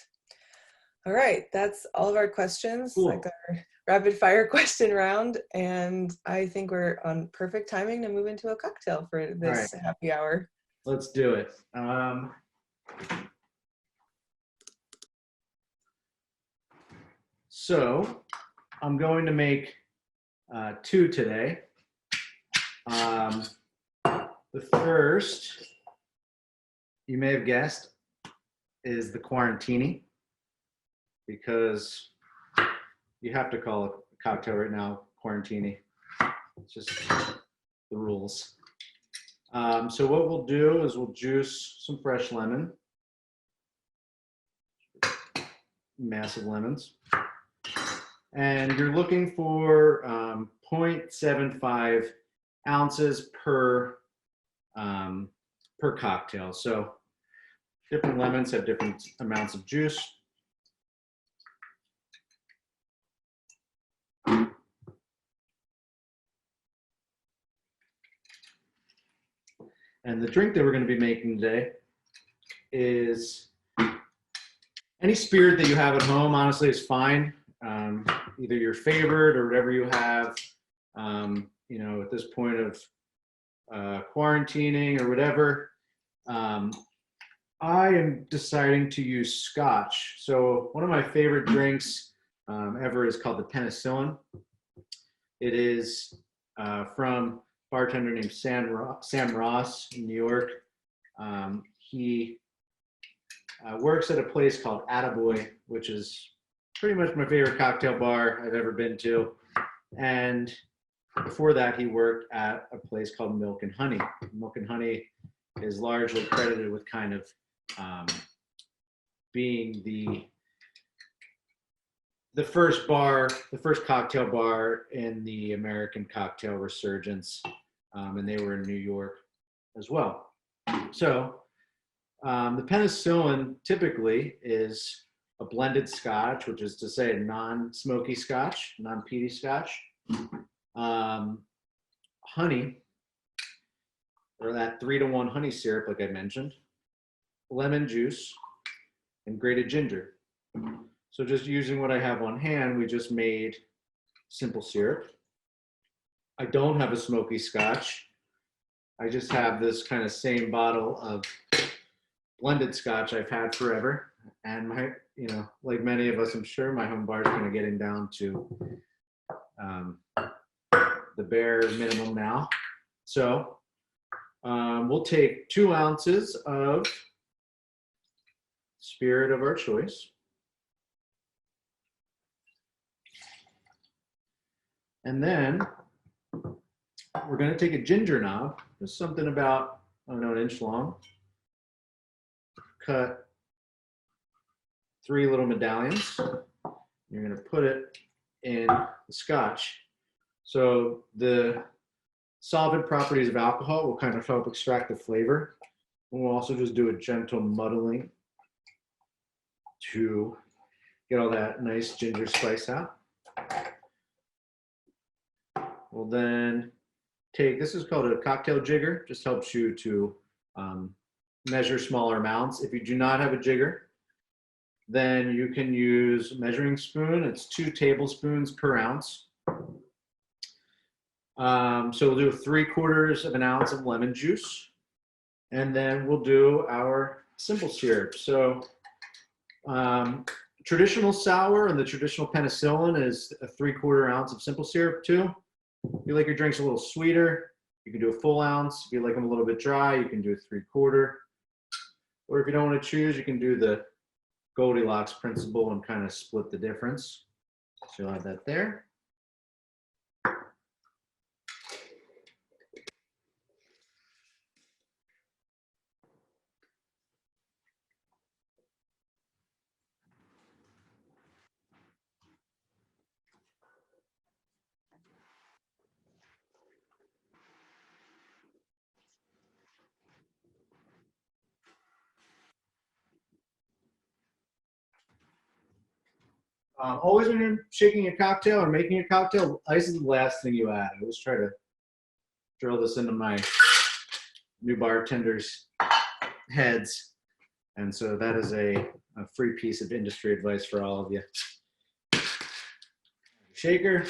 All right, that's all of our questions, Cool. like our rapid fire question round, and I think we're on perfect timing to move into a cocktail for this happy hour. Let's do it. So I'm going to make 2 today. The first, you may have guessed, is the Quarantini, because you have to call a cocktail right now Quarantini. It's just the rules. So what we'll do is we'll juice some fresh lemon, massive lemons, and you're looking for 0.75 ounces per cocktail. So different lemons have different amounts of juice. And the drink that we're going to be making today is any spirit that you have at home, honestly, is fine. Either your favorite or whatever you have, at this point of quarantining or whatever. I am deciding to use scotch. So one of my favorite drinks ever is called the Penicillin. It is from a bartender named Sam Ross in New York. He works at a place called Attaboy, which is pretty much my favorite cocktail bar I've ever been to. And before that, he worked at a place called Milk and Honey. Milk and Honey is largely credited with kind of being the first cocktail bar in the American cocktail resurgence, and they were in New York as well. So the Penicillin typically is a blended scotch, which is to say a non-smoky scotch, non-peaty scotch. Honey, or that 3-to-1 honey syrup, like I mentioned, lemon juice, and grated ginger. So just using what I have on hand, we just made simple syrup. I don't have a smoky scotch. I just have this kind of same bottle of blended scotch I've had forever. And my, like many of us, I'm sure my home bar is kind of getting down to the bare minimum now. So we'll take 2 ounces of spirit of our choice. And then we're going to take a ginger knob, just something about, an inch long. Cut 3 little medallions. You're going to put it in the scotch. So the solvent properties of alcohol will kind of help extract the flavor. And we'll also just do a gentle muddling to get all that nice ginger spice out. We'll then take, this is called a cocktail jigger, just helps you to measure smaller amounts. If you do not have a jigger, then you can use a measuring spoon. It's 2 tablespoons per ounce. So we'll do 3/4 of an ounce of lemon juice, and then we'll do our simple syrup. So traditional sour and the traditional penicillin is a 3/4 ounce of simple syrup too. If you like your drinks a little sweeter, you can do a full ounce. If you like them a little bit dry, you can do a 3/4. Or if you don't want to choose, you can do the Goldilocks principle and kind of split the difference. So you'll have that there. Always when you're shaking a cocktail or making a cocktail, ice is the last thing you add. I always try to drill this into my new bartenders' heads. And so that is a free piece of industry advice for all of you. Shaker.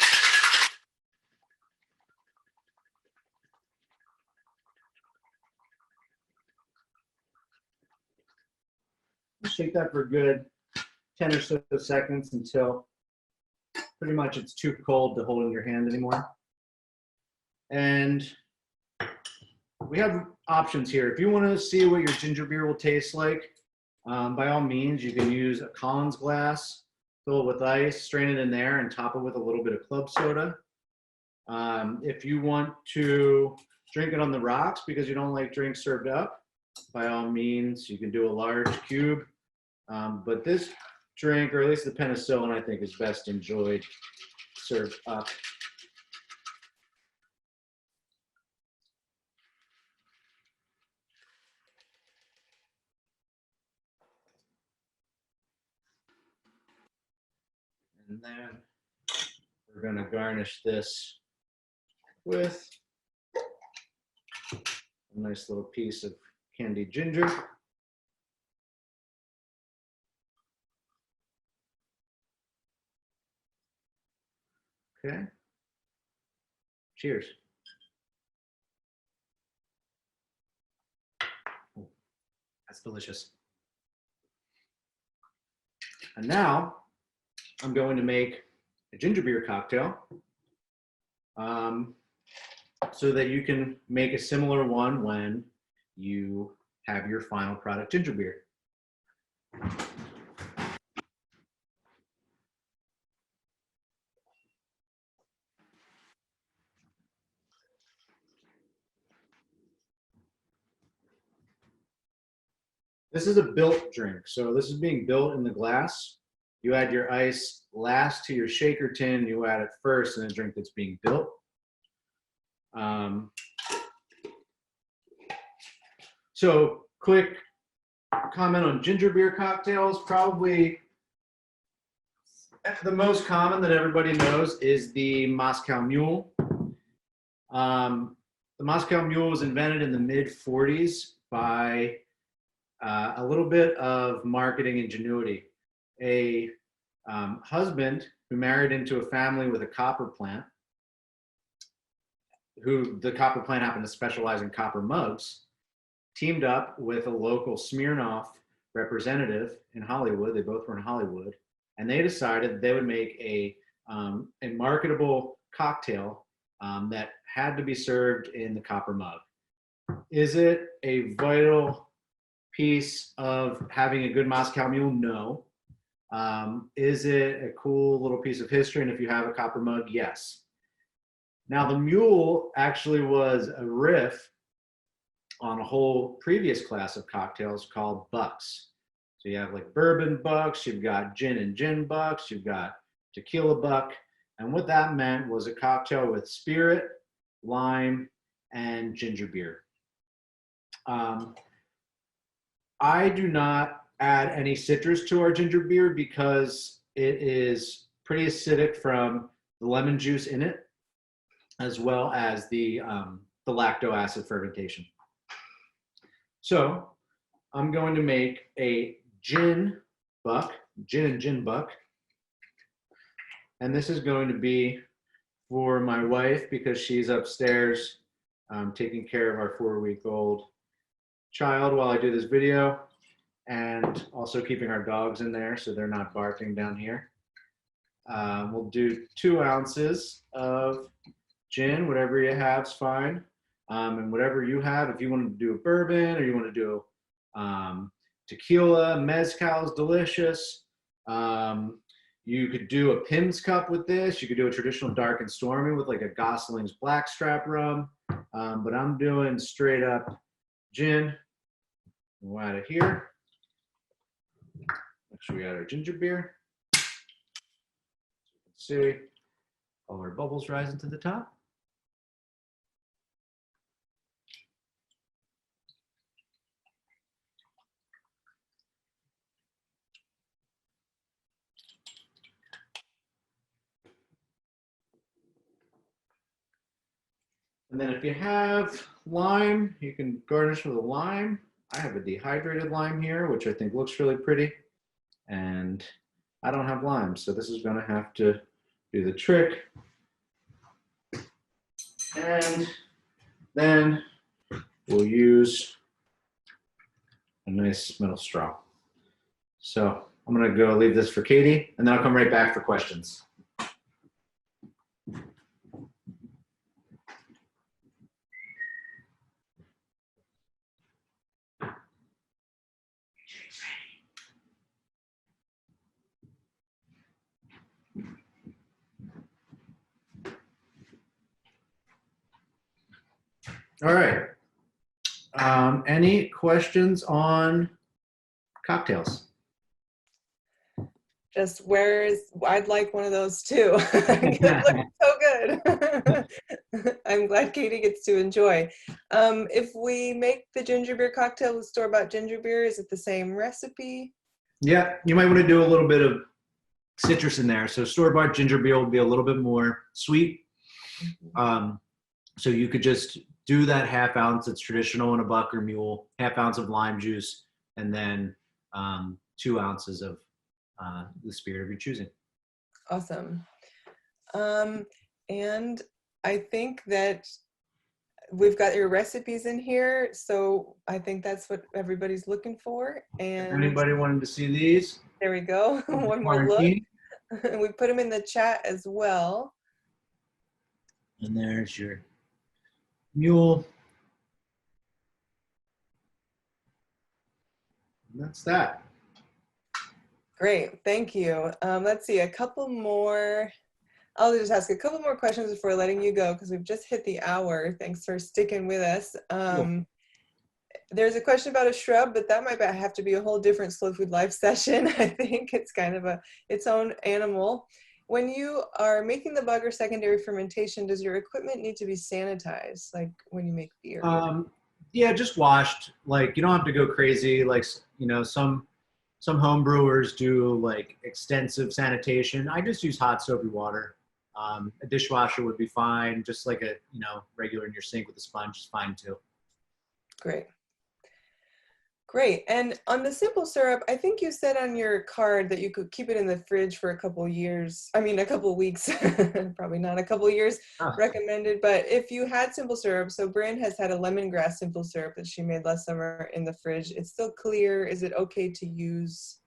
Shake that for a good 10 or so seconds until pretty much it's too cold to hold in your hand anymore. And we have options here. If you want to see what your ginger beer will taste like, by all means, you can use a Collins glass, fill it with ice, strain it in there, and top it with a little bit of club soda. If you want to drink it on the rocks because you don't like drinks served up, by all means, you can do a large cube. But this drink, or at least the penicillin, I think is best enjoyed served up. And then we're going to garnish this with a nice little piece of candied ginger. Okay. Cheers. Oh, that's delicious. And now I'm going to make a ginger beer cocktail so that you can make a similar one when you have your final product ginger beer. This is a built drink, so this is being built in the glass. You add your ice last to your shaker tin, you add it first in a drink that's being built. So quick comment on ginger beer cocktails. Probably the most common that everybody knows is the Moscow Mule. The Moscow Mule was invented in the mid-40s by a little bit of marketing ingenuity. A husband who married into a family with a copper plant, who the copper plant happened to specialize in copper mugs, teamed up with a local Smirnoff representative in Hollywood. They both were in Hollywood, and they decided they would make a marketable cocktail that had to be served in the copper mug. Is it a vital piece of having a good Moscow Mule? No. Is it a cool little piece of history? And if you have a copper mug, yes. Now the Mule actually was a riff on a whole previous class of cocktails called Bucks. So you have like bourbon Bucks, you've got gin and gin Bucks, you've got tequila Buck. And what that meant was a cocktail with spirit, lime, and ginger beer. I do not add any citrus to our ginger beer because it is pretty acidic from the lemon juice in it, as well as the lacto acid fermentation. So I'm going to make a gin and gin buck. And this is going to be for my wife because she's upstairs taking care of our 4-week-old child while I do this video, and also keeping our dogs in there so they're not barking down here. We'll do 2 ounces of gin, whatever you have is fine. And whatever you have, if you want to do a bourbon or you want to do tequila, mezcal is delicious. You could do a Pimm's cup with this. You could do a traditional dark and stormy with like a Gosling's Blackstrap rum. But I'm doing straight up gin. We'll add it here. Make sure we add our ginger beer. So you can see all our bubbles rising to the top. And then if you have lime, you can garnish with a lime. I have a dehydrated lime here, which I think looks really pretty. And I don't have lime, so this is gonna have to do the trick. And then we'll use a nice metal straw. So I'm gonna go leave this for Katie, and then I'll come right back for questions. All right. Any questions on cocktails? Just I'd like one of those too. It looks so good. I'm glad Katie gets to enjoy. If we make the ginger beer cocktail with store-bought ginger beer, is it the same recipe? Yeah, you might want to do a little bit of citrus in there. So store-bought ginger beer will be a little bit more sweet. So you could just do that ½ ounce. It's traditional in a buck or mule, ½ ounce of lime juice, and then 2 ounces of the spirit of your choosing. Awesome. And I think that we've got your recipes in here, so I think that's what everybody's looking for. And anybody wanted to see these? There we go. One more look. We put them in the chat as well. And there's your mule. And that's that. Great, thank you. Let's see, a couple more. I'll just ask a couple more questions before letting you go because we've just hit the hour. Thanks for sticking with us. There's a question about a shrub, but that might have to be a whole different Slow Food Life session. I think it's kind of its own animal. When you are making the bug or secondary fermentation, does your equipment need to be sanitized, like when you make beer? Yeah, just washed. Like you don't have to go crazy. Like some home brewers do like extensive sanitation. I just use hot soapy water. A dishwasher would be fine. Just like a regular in your sink with a sponge is fine too. Great. And on the simple syrup, I think you said on your card that you could keep it in the fridge for a couple weeks, probably not a couple years recommended. But if you had simple syrup, so Bryn has had a lemongrass simple syrup that she made last summer in the fridge. It's still clear. Is it okay to use?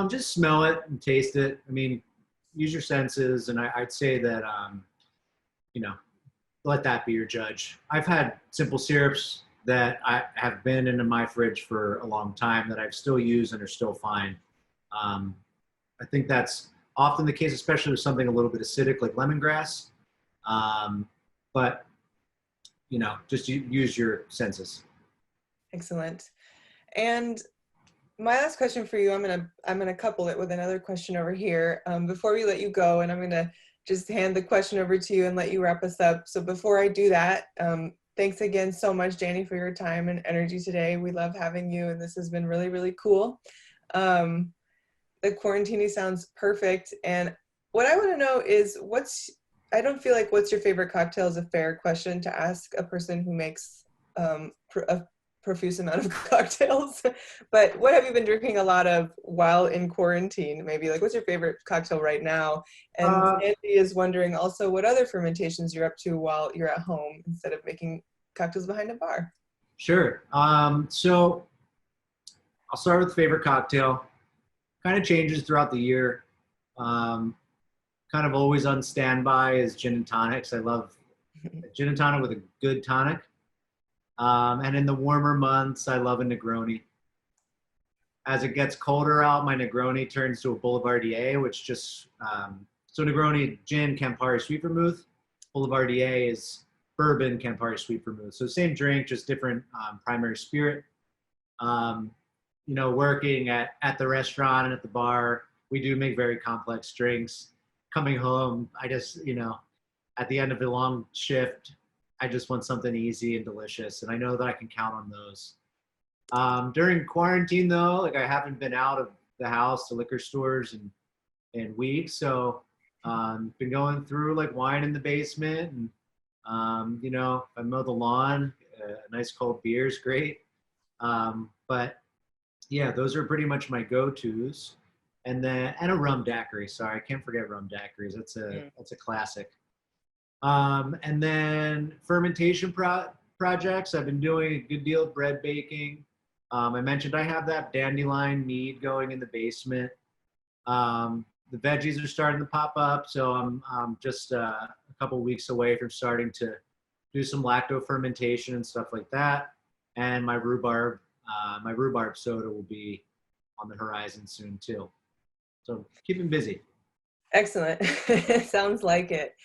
Just smell it and taste it. I mean, use your senses. And I'd say that, let that be your judge. I've had simple syrups that I have been in my fridge for a long time that I've still used and are still fine. I think that's often the case, especially with something a little bit acidic like lemongrass. But just use your senses. Excellent. And my last question for you, I'm gonna couple it with another question over here before we let you go, and I'm gonna just hand the question over to you and let you wrap us up. So before I do that, thanks again so much, Danny, for your time and energy today. We love having you, and this has been really, really cool. Um, the Quarantini sounds perfect. And what I want to know is I don't feel like what's your favorite cocktail is a fair question to ask a person who makes a profuse amount of cocktails. But what have you been drinking a lot of while in quarantine? Maybe like what's your favorite cocktail right now? And Uh, Andy is wondering also what other fermentations you're up to while you're at home instead of making cocktails behind a bar. sure. So I'll start with favorite cocktail. Kind of changes throughout the year. Um, Kind of always on standby is gin and tonics. I love gin and tonic with a good tonic. And in the warmer months, I love a Negroni. As it gets colder out, my Negroni turns to a Boulevardier, which just so Negroni gin Campari sweet vermouth. Boulevardier is bourbon Campari sweet vermouth. So same drink, just different primary spirit. Um, working at the restaurant and at the bar, we do make very complex drinks. Coming home, I just, at the end of a long shift, I just want something easy and delicious. And I know that I can count on those. During quarantine, though, like I haven't been out of the house to liquor stores in weeks. So been going through like wine in the basement. And, if I mow the lawn, a nice cold beer is great. But yeah, those are pretty much my go-tos. And a rum daiquiri. Sorry, I can't forget rum daiquiris. That's a classic. And then fermentation projects. I've been doing a good deal of bread baking. I mentioned I have that dandelion mead going in the basement. The veggies are starting to pop up, so I'm just a couple weeks away from starting to do some lacto fermentation and stuff like that. And my rhubarb soda will be on the horizon soon too. So keeping busy. Excellent. Sounds like it.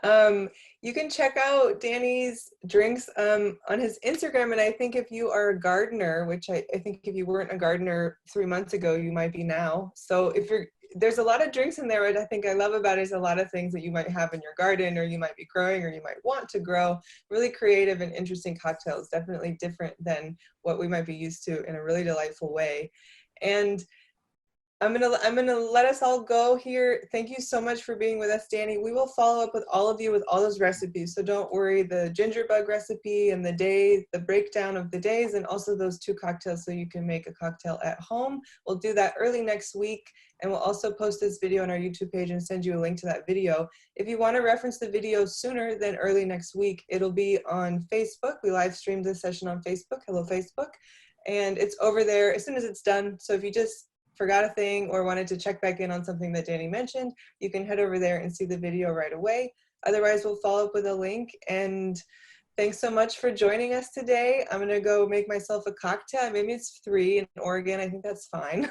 You can check out Danny's drinks on his Instagram. And I think if you are a gardener, which I think if you weren't a gardener 3 months ago, you might be now. So there's a lot of drinks in there. What I think I love about it is a lot of things that you might have in your garden or you might be growing or you might want to grow. Really creative and interesting cocktails, definitely different than what we might be used to in a really delightful way. And I'm gonna let us all go here. Thank you so much for being with us, Danny. We will follow up with all of you with all those recipes. So don't worry, the ginger bug recipe and the breakdown of the days, and also those 2 cocktails so you can make a cocktail at home. We'll do that early next week, and we'll also post this video on our YouTube page and send you a link to that video. If you want to reference the video sooner than early next week, it'll be on Facebook. We live streamed this session on Facebook. Hello, Facebook. And it's over there as soon as it's done. So if you just forgot a thing or wanted to check back in on something that Danny mentioned, you can head over there and see the video right away. Otherwise, we'll follow up with a link. And thanks so much for joining us today. I'm gonna go make myself a cocktail. Maybe it's 3 in Oregon. I think that's fine.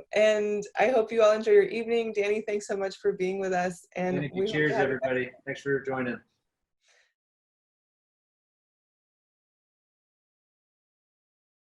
And I hope you all enjoy your evening. Danny, thanks so much for being with us. And Thank you. Cheers, everybody. Thanks for joining.